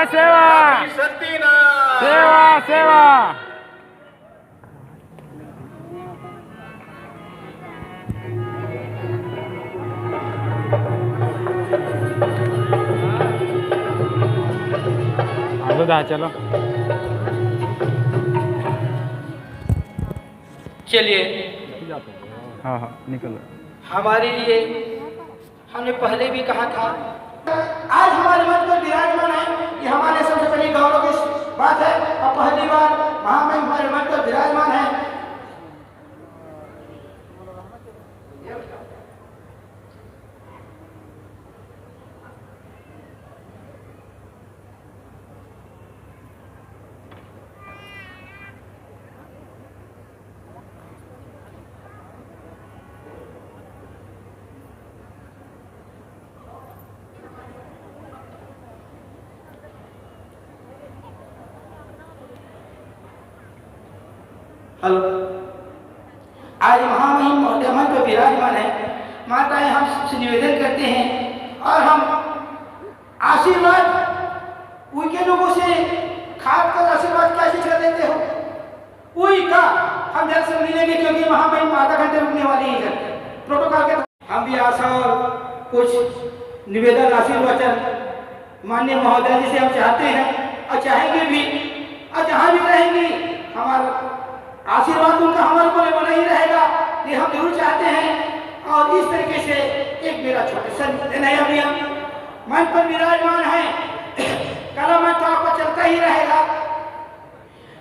सेवा सेवा सेवा चलो चलिए हाँ हाँ निकलो। हमारे लिए हमने पहले भी कहा था, आज हमारे मन में विराजमान है, ये हमारे सबसे बड़ी गौरव की बात है। और पहली बार महामहिम हमारे मन में विराजमान है। हेलो, आज महामहिम महोदय मन पर विराजमान है। माताएं हम सबसे निवेदन करते हैं और हम आशीर्वाद उनके लोगों से खाद कर आशीर्वाद कैसे कर लेते हो उई का हम जल्द से मिलेंगे, क्योंकि महामहिम आधा घंटे रुकने वाली ही है प्रोटोकॉल के। हम भी आशा और कुछ निवेदन आशीर्वचन माननीय महोदय जी से हम चाहते हैं और चाहेंगे भी, और जहाँ भी रहेंगी हमारा आशीर्वाद उनका हमारे ऊपर बना ही रहेगा, ये हम जरूर चाहते हैं। और इस तरीके से एक मेरा छोटा सा नया नियम मन पर विराजमान है, कला मन तो आपको चलता ही रहेगा।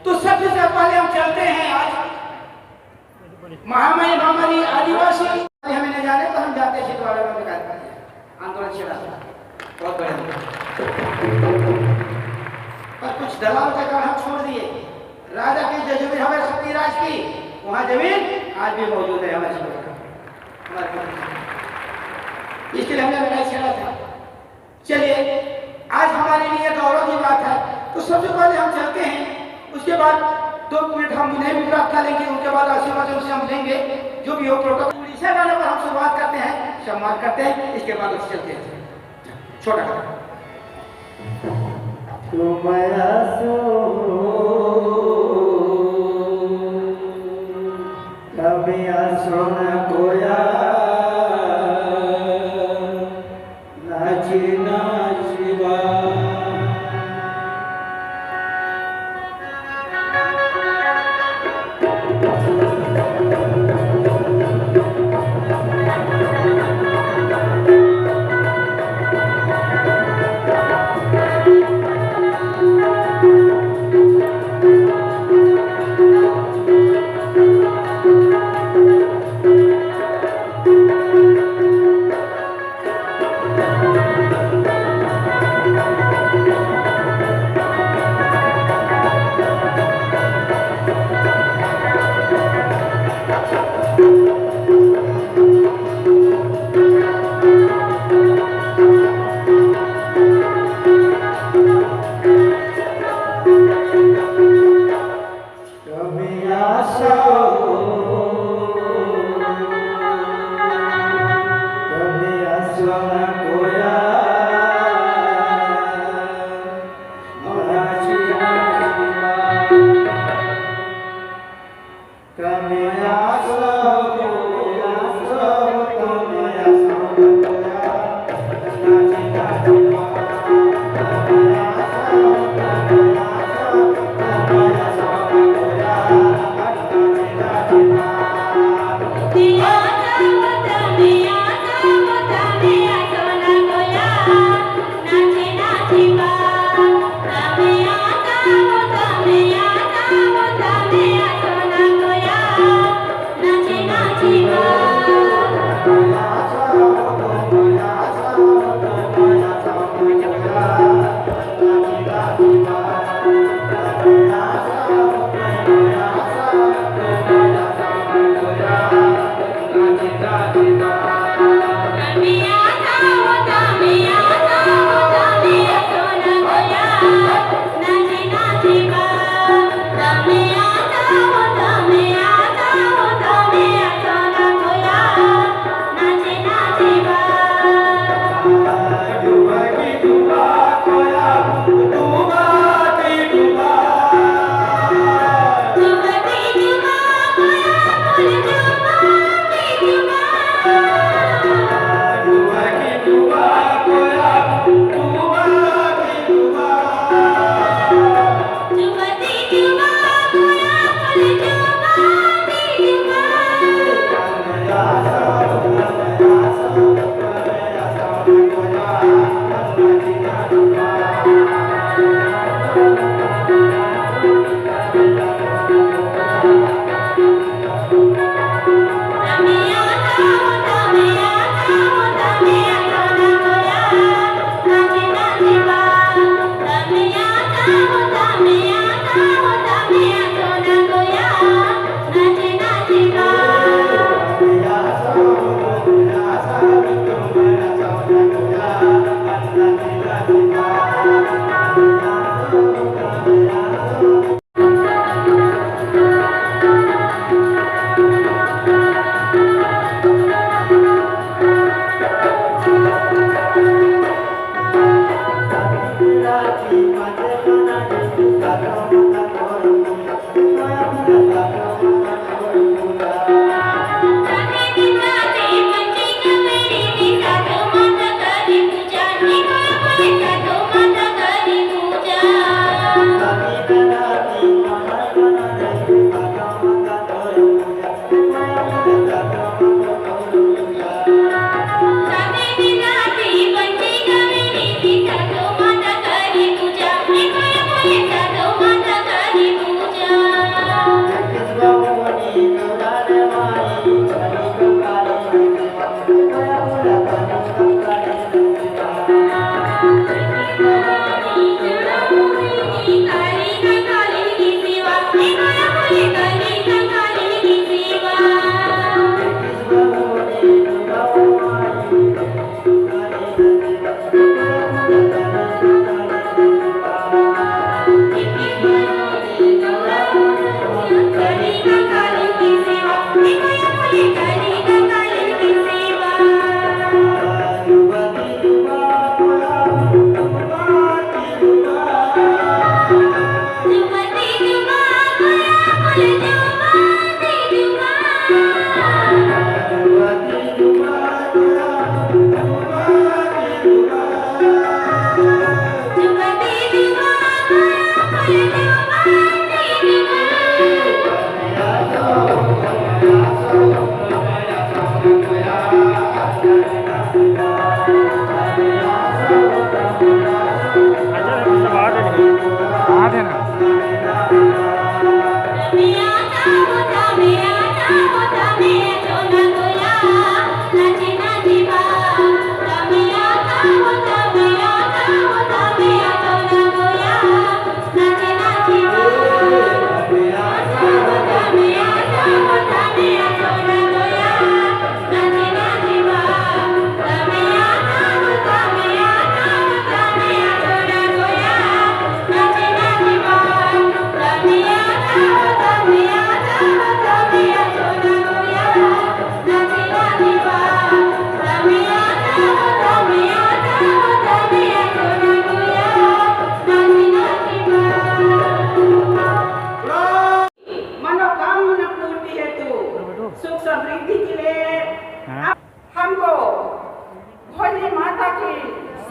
तो सबसे पहले हम चलते हैं आज महामहिम हमारी आदिवासी हमें नहीं जाने तो हम जाते हैं द्वारा आंदोलन छिड़ा बहुत बढ़िया। पर कुछ दलाल का कारण हम छोड़ दिए। राजा की जो जमीन हमारे शक्तिराज की, वहाँ जमीन आज भी मौजूद है हमारे इसके लिए हमने लड़ाई छेड़ा था। चलिए, आज हमारे लिए गौरव की बात है। तो सबसे पहले हम चलते हैं, उसके बाद 2 मिनट हम उन्हें भी प्रार्थना लेंगे, उनके बाद आशीर्वाद उनसे हम लेंगे जो भी हो प्रोटोकॉल। उड़ीसा गाने पर हम शुरुआत करते हैं, सम्मान करते हैं, इसके बाद उससे चलते हैं। छोटा सोना कोया नाची नाचिबा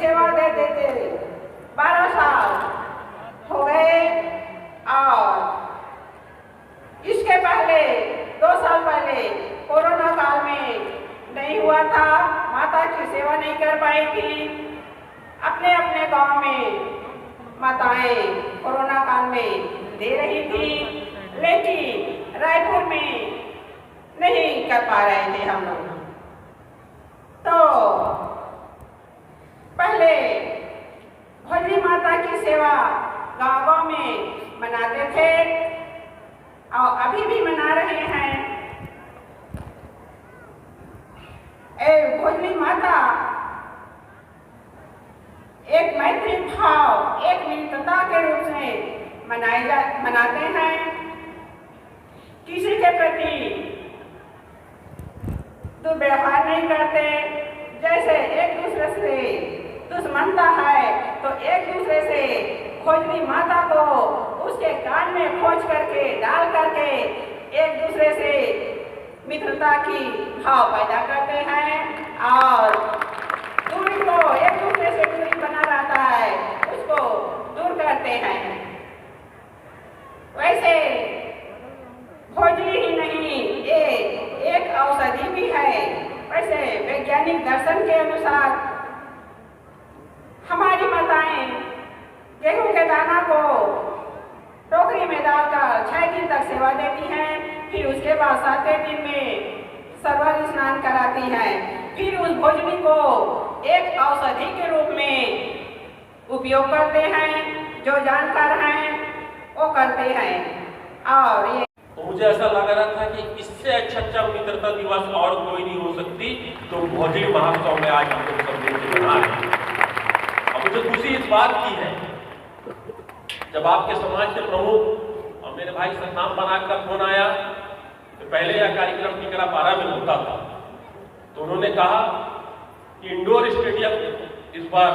सेवा दे देते 12 साल हो गए और इसके पहले 2 साल पहले कोरोना काल में नहीं हुआ था, माता की सेवा नहीं कर पाई थी। अपने अपने गांव में माताएं कोरोना काल में दे रही थी, लेकिन रायपुर में नहीं कर पा रहे थे हम लोग। तो पहले भोजली माता की सेवा गाँव में मनाते थे और अभी भी मना रहे हैं। भोजली माता एक मैत्री भाव, एक मित्रता के रूप में मनाते हैं। किसी के प्रति दुर्व्यवहार नहीं करते। जैसे एक दूसरे से दुश्मनता है तो एक दूसरे से भोजली माता को उसके कान में खोज करके डाल करके एक दूसरे से मित्रता की भाव पैदा करते हैं और दूरी को, एक दूसरे से दूरी बना रहता है उसको दूर करते हैं। वैसे भोजली ही नहीं, ये एक औषधि भी है। वैसे वैज्ञानिक दर्शन के अनुसार हमारी माताएं गेहूं के दाना को टोकरी में डालकर 6 दिन तक सेवा देती हैं, फिर उसके बाद 7वें दिन में सरवर स्नान कराती हैं। फिर उस भोजनी को एक औषधि के रूप में उपयोग करते हैं। जो जानकार हैं वो करते हैं। और ये तो मुझे ऐसा लग रहा था कि इससे अच्छा मित्रता दिवस और कोई नहीं हो सकती। तो भोजली महोत्सव में आज हम लोग सब मिलकर मना रहे हैं। अब मुझे खुशी इस बात की है, जब आपके समाज के प्रमुख और मेरे भाई सतनाम बनाक का फोन आया तो पहले यह कार्यक्रम टिकरा 12 में होता था, तो उन्होंने कहा कि इंडोर स्टेडियम इस बार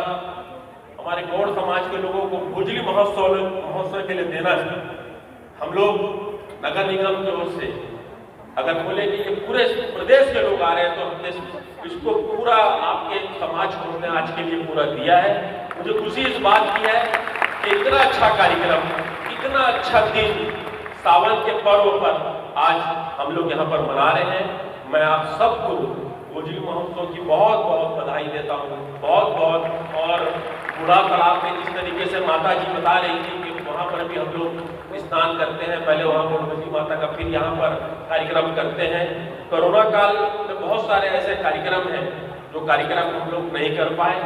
हमारे गौड़ समाज के लोगों को भोजली महोत्सव के लिए देना है। हम लोग नगर निगम की ओर से अगर बोले कि ये पूरे प्रदेश के लोग आ रहे हैं तो हमने इसको पूरा आपके समाज को हमने आज के लिए पूरा दिया है। मुझे खुशी इस बात की है कि इतना अच्छा कार्यक्रम, इतना अच्छा दिन सावन के पर्व पर आज हम लोग यहाँ पर मना रहे हैं। मैं आप सबको भोजली महोत्सव की बहुत बहुत बधाई देता हूँ, बहुत बहुत। और बूढ़ा तालाब में जिस तरीके से माता जी बता रही थी कि वहाँ पर भी हम लोग स्नान करते हैं, पहले वहाँ पर भोजली माता का, फिर यहाँ पर कार्यक्रम करते हैं। कोरोना काल में बहुत सारे ऐसे कार्यक्रम हैं जो कार्यक्रम हम लोग नहीं कर पाए,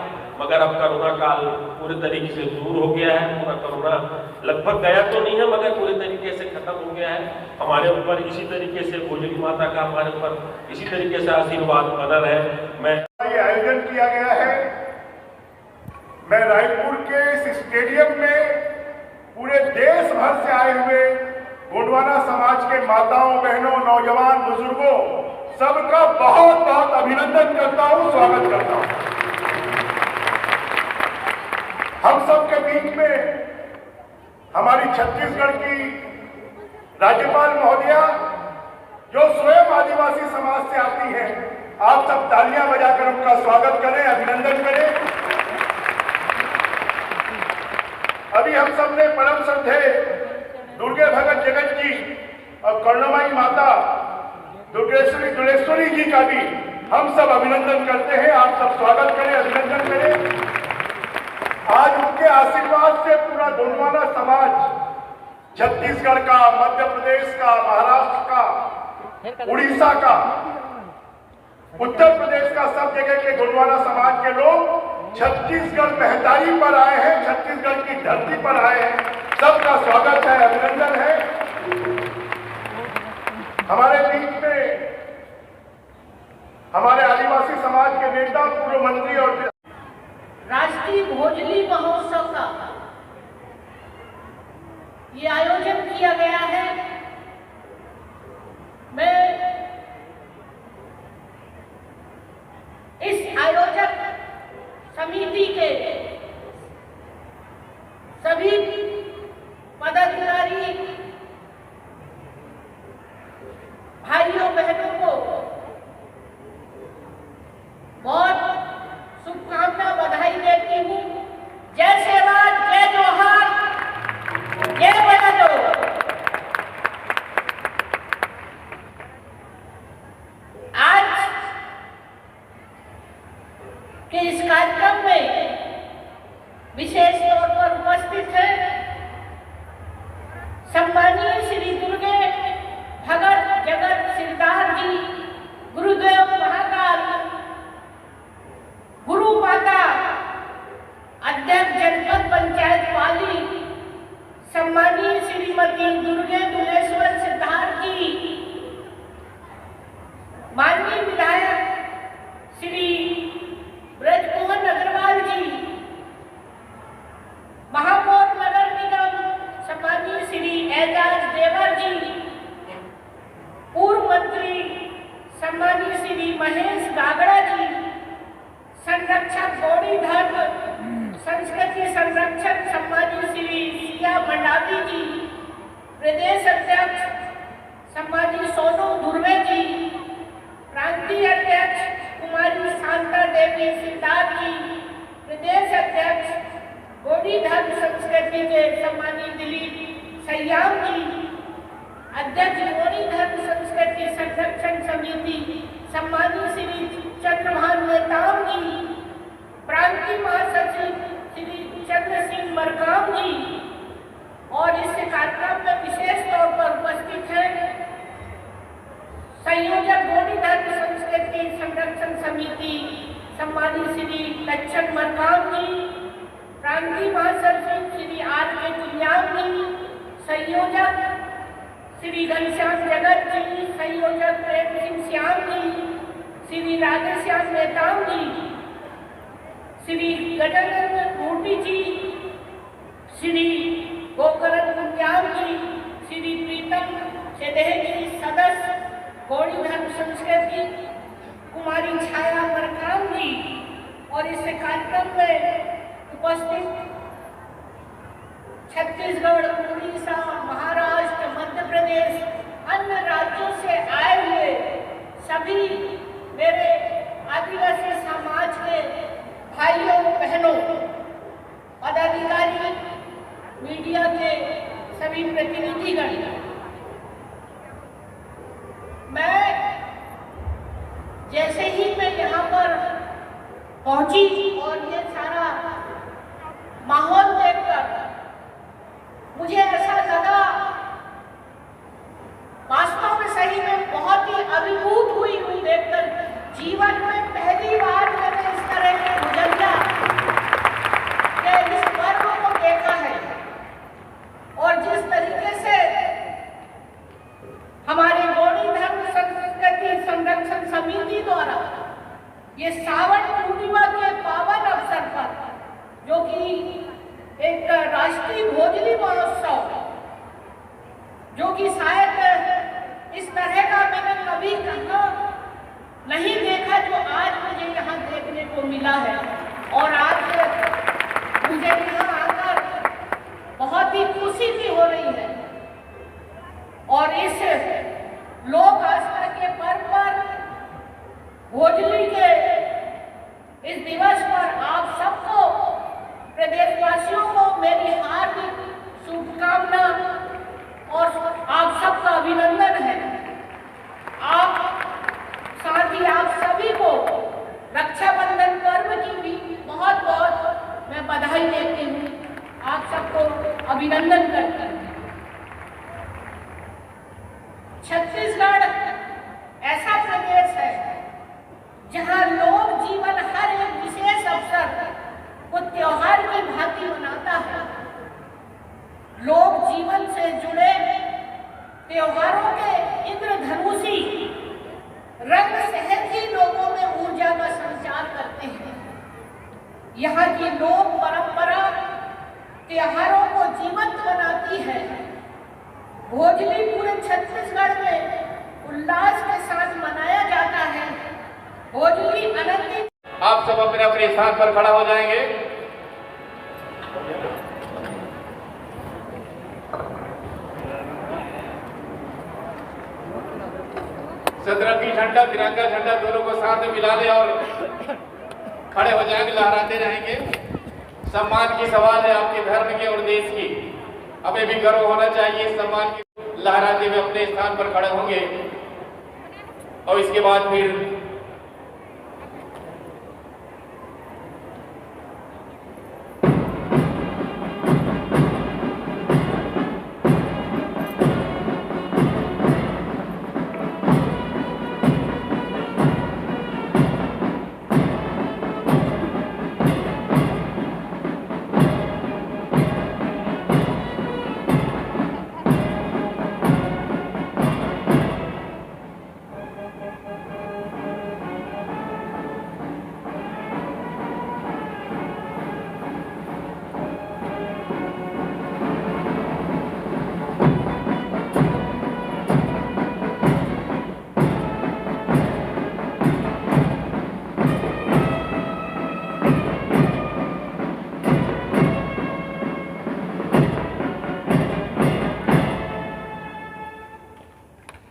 मगर अब कोरोना काल पूरे तरीके से दूर हो गया है। पूरा कोरोना लगभग गया तो नहीं है मगर पूरे तरीके से खत्म हो गया है। हमारे ऊपर इसी तरीके से भोजली माता का हमारे ऊपर इसी तरीके से आशीर्वाद बना रहे। मैं ये आयोजन किया गया है। मैं रायपुर के इस स्टेडियम में पूरे देश भर से आए हुए गोंडवाना समाज के माताओं, बहनों, नौजवान, बुजुर्गों सबका बहुत बहुत अभिनंदन करता हूं, स्वागत करता हूं। हम सबके बीच में हमारी छत्तीसगढ़ की राज्यपाल महोदया जो स्वयं आदिवासी समाज से आती हैं, आप सब तालियां बजाकर उनका स्वागत करें, अभिनंदन करें। अभी हम सब ने परम श्रद्धेय दुर्गे भगत जगत जी और कर्णमाई माता दुर्गेश्वरी जी का भी हम सब अभिनंदन करते हैं। आप सब स्वागत करें, अभिनंदन करें। आज उनके आशीर्वाद से पूरा गोंडवाना समाज छत्तीसगढ़ का, मध्य प्रदेश का, महाराष्ट्र का, उड़ीसा का, उत्तर प्रदेश का, सब जगह के गोंडवाना समाज के लोग छत्तीसगढ़ महतारी पर आए हैं, छत्तीसगढ़ की धरती पर आए हैं। सबका स्वागत है, अभिनंदन है। हमारे बीच में हमारे आदिवासी समाज के नेता, पूर्व मंत्री और राष्ट्रीय भोजली महोत्सव का ये आयोजन किया गया है। मैं इस आयोजक समिति के सभी पदाधिकारी भाइयों बहनों को बहुत शुभकामना, बधाई देती हूँ। जय सेवाद, जय जोहार, जय बड़ो। आज के इस कार्यक्रम में विशेष तौर पर उपस्थित है सम्मानीय श्री दुर्गे भगत जगत सिरदार जी, गुरुदेव महाकाल, गुरु माता, अध्यक्ष जनपद पंचायत पाली, सम्मानीय श्रीमती दुर्गे दुलेश्वर सिद्धार्थ जी, माननीय विधायक श्री ब्रजमोहन अग्रवाल जी, महापौर नगर निगम सम्मानीय श्री एजाज देवर जी, पूर्व मंत्री सम्मानीय श्री महेश गागड़ा जी, संरक्षक गौड़ी धर्म संस्कृति संरक्षक सम्मानीय श्री सिया मंडावी जी, प्रदेश अध्यक्ष सम्मानीय सोनू धुर्वे जी, प्रांतीय अध्यक्ष कुमारी शांता देवी सिद्धार्थ जी, प्रदेश अध्यक्ष गौड़ी धर्म संस्कृति के सम्मानीय दिलीप सयाम जी, अध्यक्ष गौड़ी धर्म संस्कृति संरक्षण समिति सम्मानीय श्री चंद्रभान नेताम जी, प्रांतीय महासचिव श्री चंद्र सिंह मरकाम जी, और इस कार्यक्रम में विशेष तौर पर उपस्थित है संयोजक गौड़ी धर्म संस्कृति संरक्षण समिति सम्मानीय श्री लच्छन मरकाम जी, प्रांतीय महासचिव श्री आर के कुल्याम जी, संयोजक श्री घनश्याम जगत जी, संयोजक प्रेम सिंह श्याम जी, श्री राधेश्याम नेताम जी, श्री गजानंद मूर्ति जी, श्री गोकरण गुंजाम जी, श्री प्रीतम सेदेह जी, सदस्य गौड़ी धर्म संस्कृति, कुमारी छाया मरकाम जी, और इस कार्यक्रम में उपस्थित छत्तीसगढ़, उड़ीसा, महाराष्ट्र, मध्य प्रदेश, अन्य राज्यों से आए हुए सभी मेरे आदिवासी समाज के भाइयों बहनों, पदाधिकारी, मीडिया के सभी प्रतिनिधिगण, मैं जैसे ही मैं यहाँ पर पहुंची और ये सारा माहौल देखकर मुझे ऐसा लगा, वास्तव में सही में बहुत ही अभिभूत हुई देखकर। जीवन में पहली बार मैंने इस तरह के गुजरिया के इस पर्व को देखा है, और जिस तरीके से हमारी गौड़ी धर्म संस्कृति संरक्षण समिति द्वारा ये सावन पूर्णिमा के पावन अवसर पर, जो कि एक राष्ट्रीय भोजली महोत्सव, जो कि शायद इस तरह का मैंने कभी कहीं नहीं देखा, जो आज मुझे यहाँ देखने को मिला है। और आज मुझे यहाँ आकर बहुत ही खुशी भी हो रही है। और इस लोक आस्था के पर्व पर, भोजली के इस दिवस पर आप सबको, प्रदेशवासियों को मेरी हार्दिक शुभकामना और आप सबका अभिनंदन है। आप साथ ही आप सभी को रक्षाबंधन पर्व की भी बहुत बहुत मैं बधाई देती हूँ, आप सबको अभिनंदन करती हूँ। छत्तीसगढ़ ऐसा प्रदेश है जहाँ लोक जीवन हर एक विशेष अवसर को त्योहार की भांति मनाता है। लोक जीवन से जुड़े त्योहारों के इंद्रधनुषी रंग सहज ही लोगों में ऊर्जा का संचार करते हैं। यहाँ की लोक परंपरा त्योहारों को जीवंत बनाती है। भोजली पूरे छत्तीसगढ़ में उल्लास के साथ मनाया जाता है। भोजली अनंत। आप सब अपने अपने स्थान पर खड़ा हो जाएंगे। सतरंगी झंडा, तिरंगा झंडा दोनों को साथ में मिला ले और खड़े हो जाएंगे, लहराते रहेंगे। सम्मान की सवाल है आपके धर्म के और देश की, हमें भी गर्व होना चाहिए। सम्मान की लहराते हुए अपने स्थान पर खड़े होंगे और इसके बाद फिर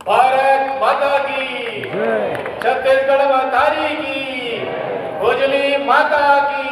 भारत माता की, छत्तीसगढ़ मातारी की, भोजली माता की।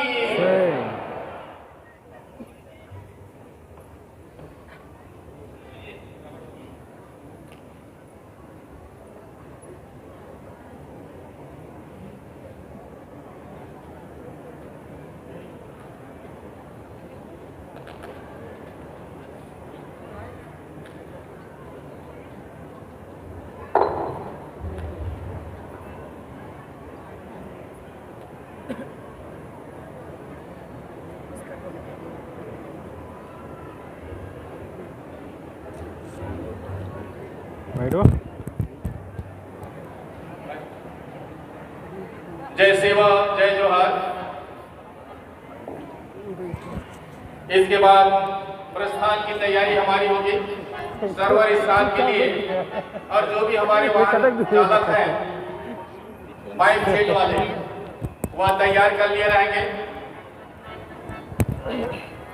बैठो। जय सेवा, जय जोहार। इसके बाद प्रस्थान की तैयारी हमारी होगी सर्वर स्थान के लिए, और जो भी हमारे वाहन चालक हैं माइक सेट वाले वह तैयार कर लिए रहेंगे।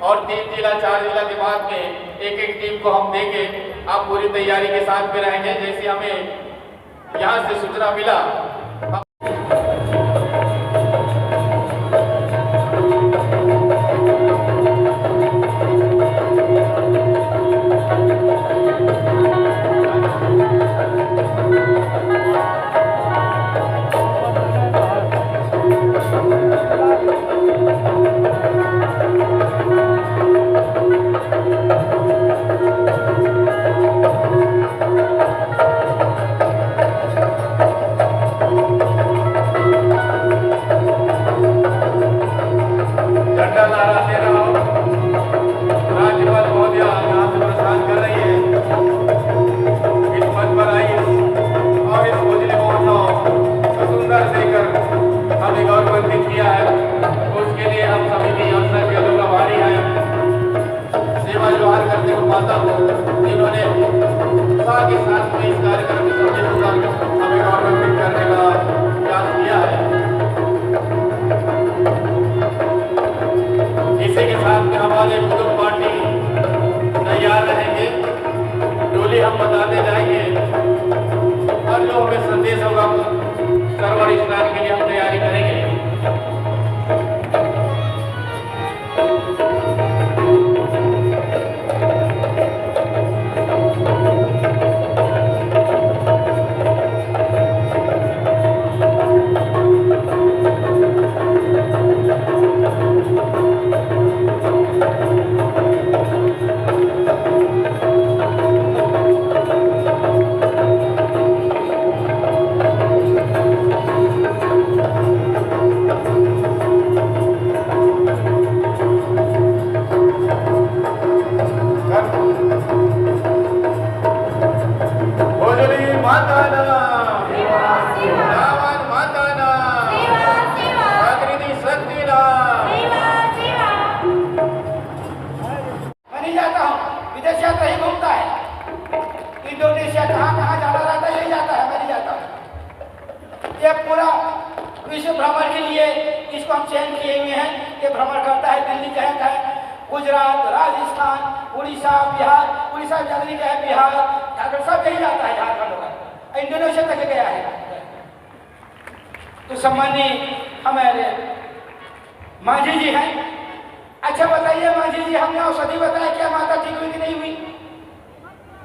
और 3 जिला 4 जिला के बाद में एक टीम को हम देंगे। आप पूरी तैयारी के साथ में रहेंगे। जैसे हमें यहाँ से सूचना मिला हम बताते जाएंगे, और जो हमें संदेश होगा सर्वर स्नान के लिए हम तैयारी करेंगे। इंडोनेशिया कहाँ जाना रहता है, यही जाता है, मैं नहीं जाता हूँ। ये पूरा विश्व भ्रमण के लिए इसको हम चयन किए हुए हैं। ये भ्रमण करता है, दिल्ली कहें कहें, गुजरात, राजस्थान, उड़ीसा, बिहार, उड़ीसा जल्दी कहे बिहार, झारखंड, सब यही जाता है, झारखंड होगा, इंडोनेशिया तक गया है। तो सम्मानीय हमारे मांझी जी हैं। अच्छा बताइए मांझी जी, हमने औषधि बताया, क्या माता ठीक हुई कि नहीं हुई?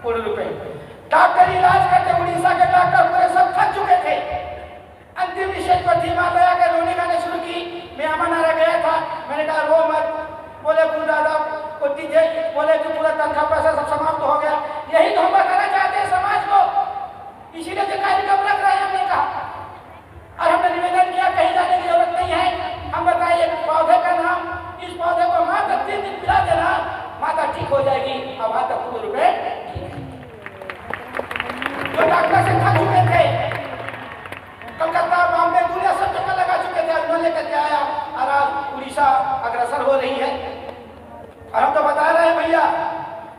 पूर्ण रूप डॉक्टर इलाज करते, उड़ीसा के डॉक्टर पूरे सब थक चुके थे। अंतिम विषय पर थी, माता आकर रोने गाने शुरू की। मैं अमरनारा गया था, मैंने कहा रो मत। बोले गुरु दादा को दीजिए, बोले कि पूरा तनख्वाह पैसा सब समाप्त हो गया। यही तो हम बताना चाहते हैं समाज को, इसीलिए तो कार्यक्रम रख रहे हैं, हमने कहा। और हमने निवेदन किया, कहीं जाने की जरूरत नहीं है, हम बताइए पौधे का नाम, इस पौधे को माता 3 दिन पिला देना, माता ठीक हो जाएगी। अब माता पूर्ण रूप जो डॉक्टर से थक चुके थे, कलकत्ता, बॉम्बे, दुनिया सब चक्कर लगा चुके थे, उन्होंने लेकर के आया और आज उड़ीसा अग्रसर हो रही है। और हम तो बता रहे हैं भैया,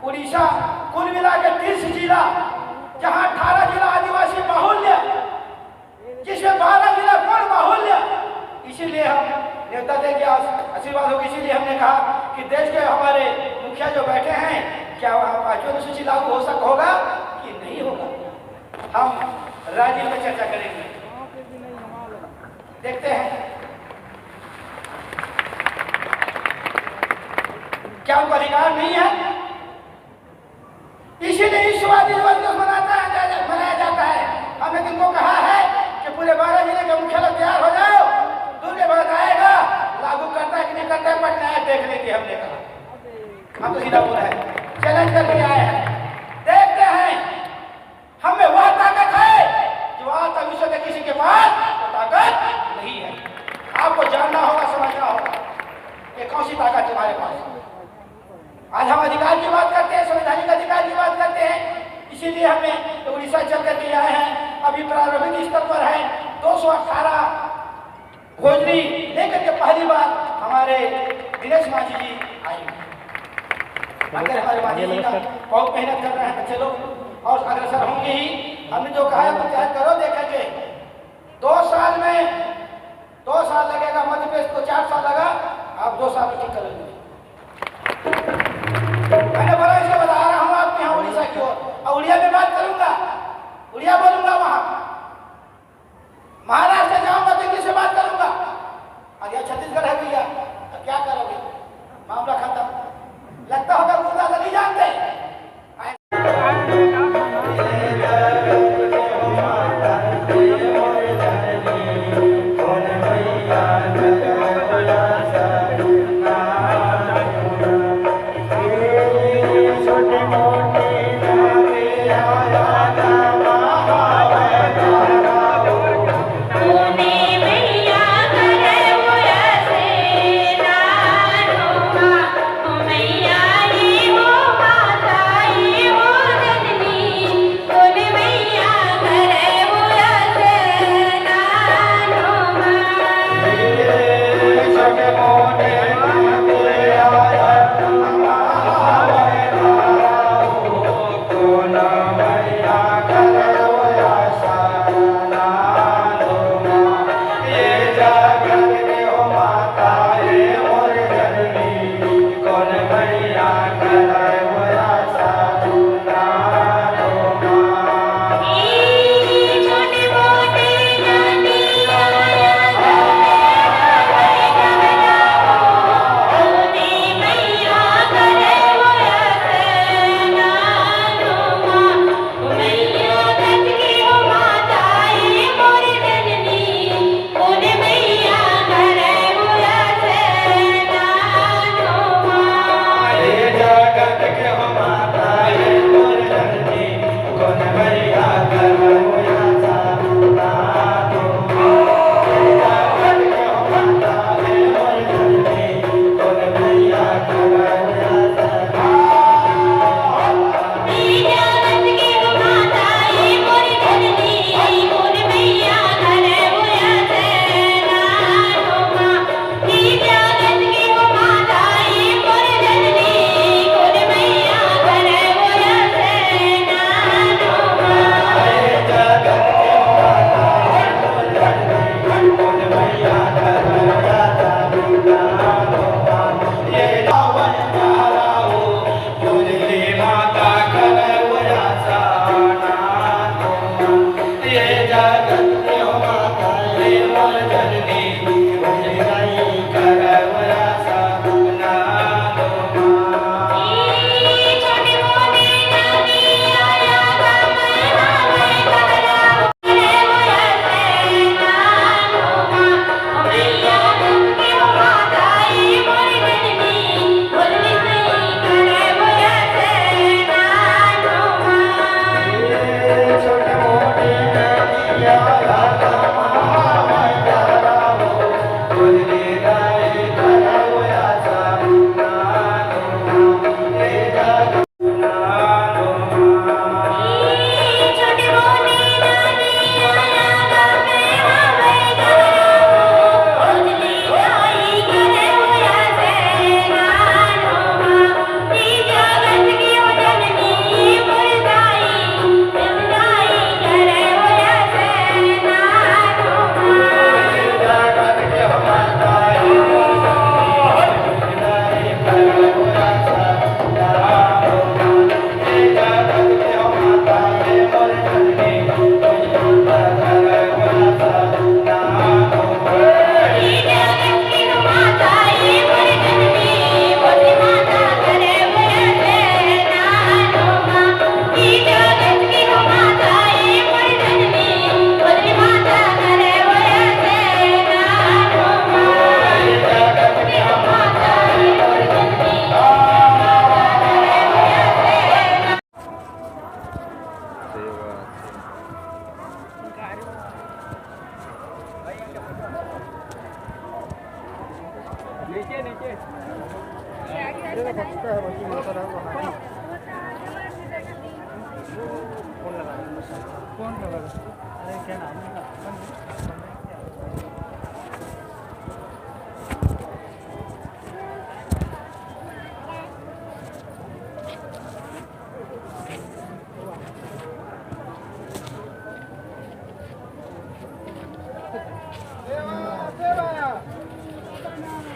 उड़ीसा कुल मिला के 30 जिला, जहां 18 जिला आदिवासी बाहुल्य, जिसमें 12 जिला पूर्ण बाहुल्य। इसीलिए हम नेता देंगे, आशीर्वाद होगी। इसीलिए हमने कहा कि देश के हमारे मुखिया जो बैठे हैं, क्या वहां 5वीं अनुसूची लागू होगा कि नहीं होगा, हम राज्य में चर्चा करेंगे। देखते हैं क्या उनको अधिकार नहीं है। इसीलिए ईश्वरवादी दिवस मनाया जाता है। हमने तुमको कहा है कि पूरे 12 जिले के मुख्यालय तैयार हो जाओ, दूसरे बाद आएगा, लागू करता है कि नहीं करता है, पटना है, देख लेंगे। हमने कहा, हम तो सीधा बोला है, चैलेंज करके आए हैं, देखते हैं हमें वह ताकत है जो आज तक विश्व के किसी के पास वो ताकत नहीं है। आपको जानना होगा, समझना होगा कि कौन सी ताकत है हमारे पास। आज हम अधिकार की बात करते हैं, संवैधानिक अधिकार की बात करते हैं। इसीलिए हमें तो उड़ीसा चल करके आए हैं। अभी प्रारंभिक स्तर पर है, 218 भोजनी लेकर के पहली बार हमारे दिनेश मांझी जी आए। अगर हमारे माजी जी का बहुत मेहनत कर रहे हैं बच्चे लोग और अग्रसर होंगे ही। हमने जो कहा है पंचायत करो देखेंगे 2 साल में 2 साल लगेगा, मध्य प्रदेश को 4 साल लगा, आप 2 साल में ठीक कर लेंगे। मैंने बोला इसको बता रहा हूँ आपके यहाँ उड़ीसा की ओर, और उड़िया में बात करूंगा, उड़िया बोलूंगा, वहां महाराष्ट्र जाऊंगा तो इंग्लिश में बात करूंगा। और यह छत्तीसगढ़ है भैया, तो क्या करोगे, मामला खत्म। लगता होगा गुंडा तो नहीं जानते।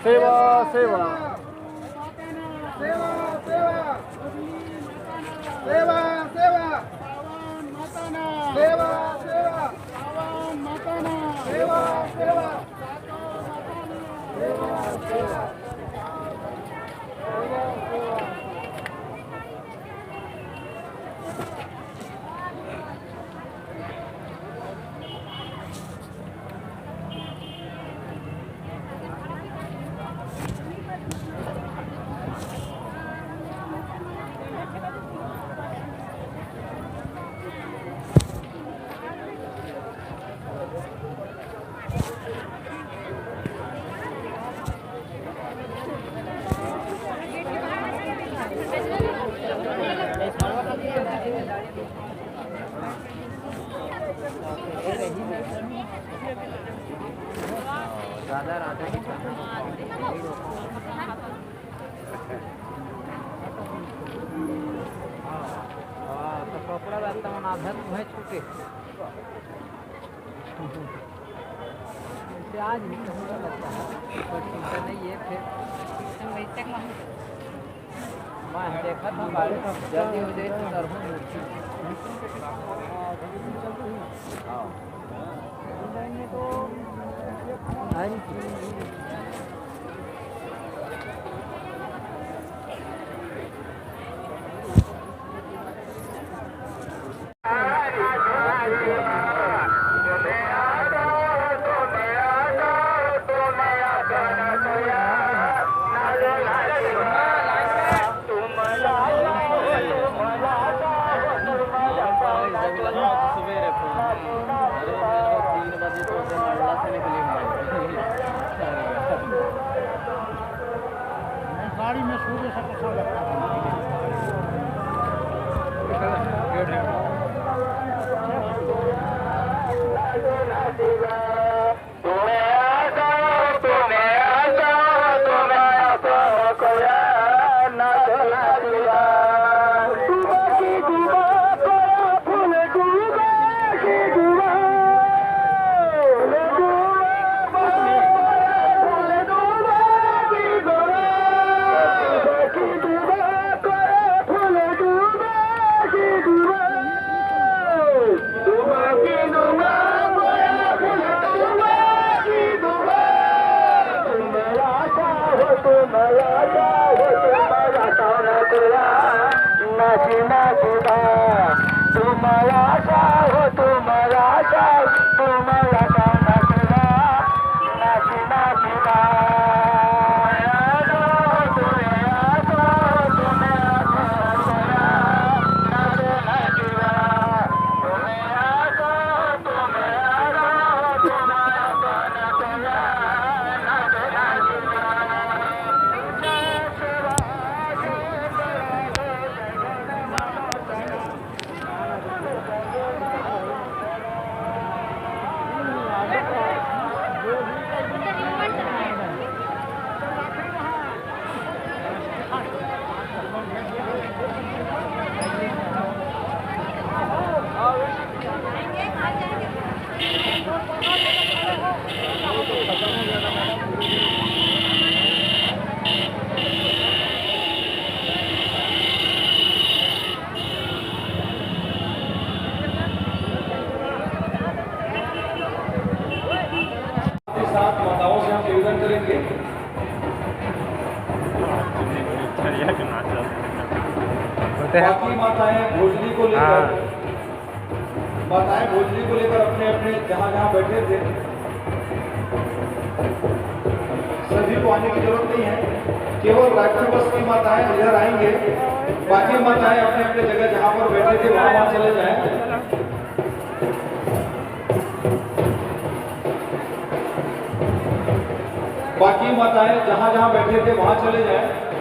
सेवा सेवा सेवा सेवा सेवा सेवा सेवा सेवा सेवा सेवा राधा राधा की तो कपड़ा रहता हूँ आधर मुँह छूटे आज भी थोड़ा लगता है पर चिंता नहीं है फिर मैं देखा था गाड़ी जल्दी हो जाए तो दर्शन गाड़ी में सूर्य से पता लगता बाकी माताएं भोजली को लेकर अपने अपने जहाँ जहाँ बैठे थे सभी को आने की जरूरत नहीं है। केवल राखी बस की माताएं इधर आएंगे, बाकी माताएं अपने अपने जगह जहाँ पर बैठे थे वहाँ चले जाएं। बाकी माताएं जहाँ जहाँ बैठे थे वहाँ चले जाएं।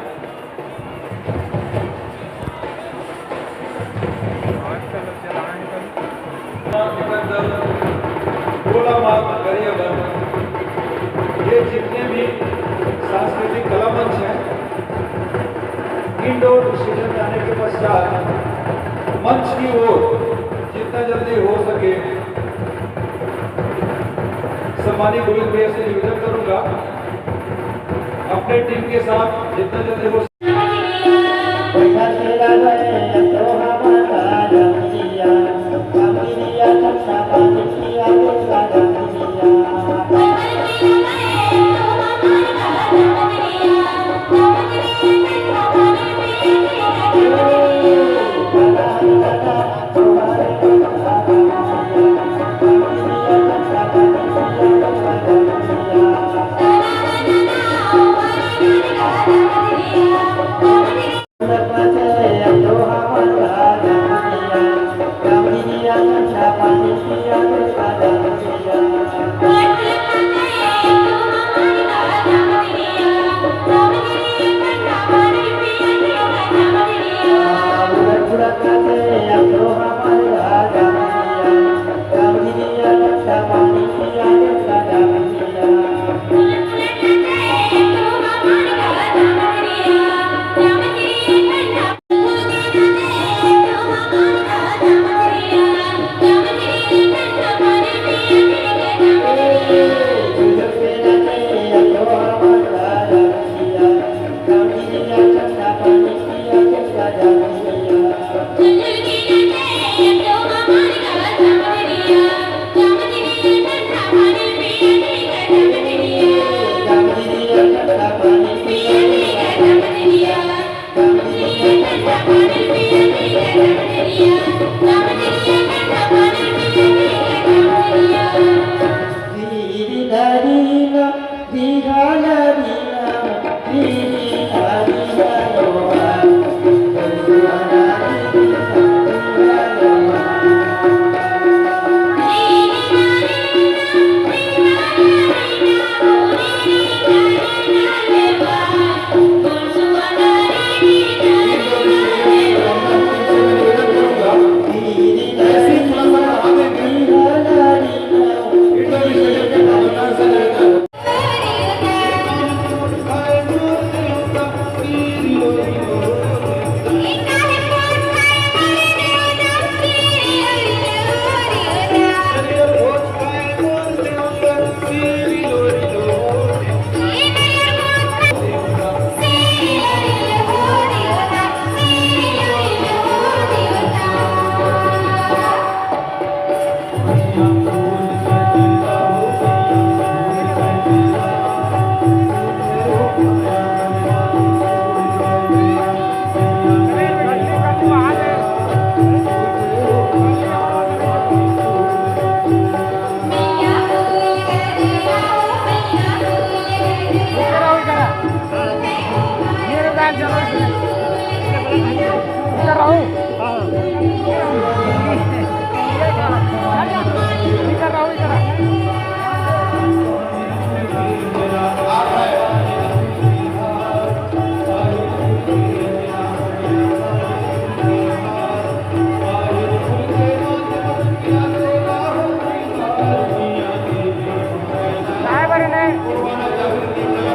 ये जितने भी सांस्कृतिक कला मंच हैं, इंडोर विसर्जन जाने के पश्चात मंच की ओर जितना जल्दी हो सके सम्मानित गोविंद भैया से निवेदन करूंगा अपने टीम के साथ जितना जल्दी हो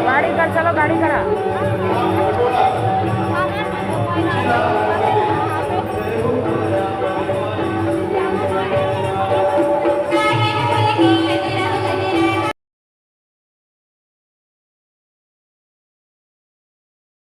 गाड़ी कर, चलो गाड़ी करा।